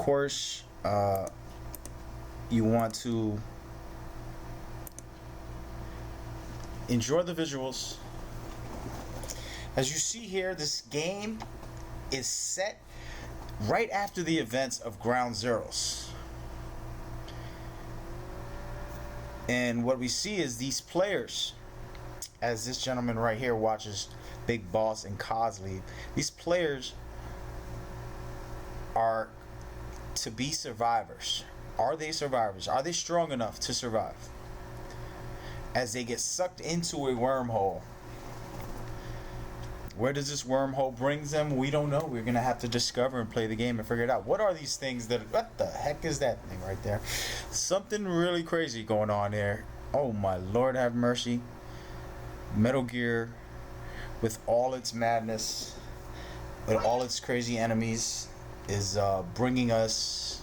course, you want to enjoy the visuals. As you see here, this game is set right after the events of Ground Zeroes. And what we see is these players, as this gentleman right here watches Big Boss and Cosley, these players are to be survivors. Are they survivors? Are they strong enough to survive? As they get sucked into a wormhole. Where does this wormhole bring them? We don't know. We're going to have to discover and play the game and figure it out. What are these things that... What the heck is that thing right there? Something really crazy going on there. Oh my Lord, have mercy. Metal Gear, with all its madness, with all its crazy enemies, is bringing us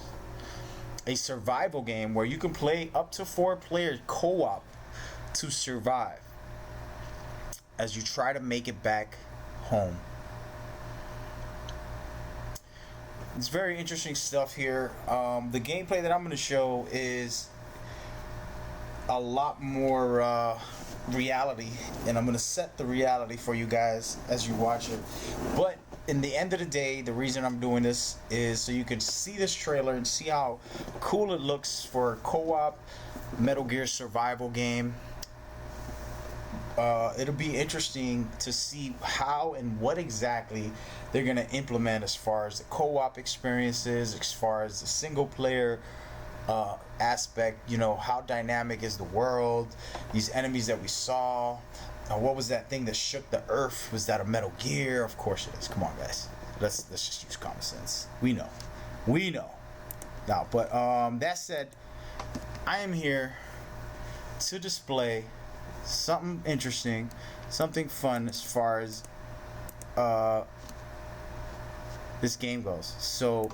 a survival game where you can play up to 4 players co-op to survive as you try to make it back home. It's very interesting stuff here. The gameplay that I'm going to show is a lot more reality, and I'm going to set the reality for you guys as you watch it. But in the end of the day, the reason I'm doing this is so you can see this trailer and see how cool it looks for a co-op Metal Gear survival game. It'll be interesting to see how and what exactly they're going to implement as far as the co-op experiences, as far as the single player aspect. You know, how dynamic is the world, these enemies that we saw. What was that thing that shook the earth? Was that a Metal Gear? Of course it is. Come on, guys, let's just use common sense. We know now. But that said, I am here to display something interesting, something fun as far as this game goes. So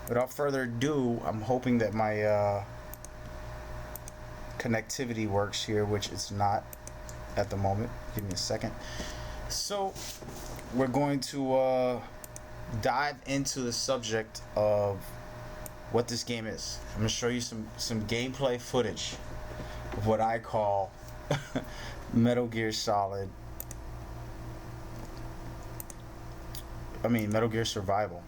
without further ado, I'm hoping that my connectivity works here, which it's not at the moment. Give me a second. So we're going to dive into the subject of what this game is. I'm going to show you some gameplay footage of what I call Metal Gear Solid. Metal Gear Survival.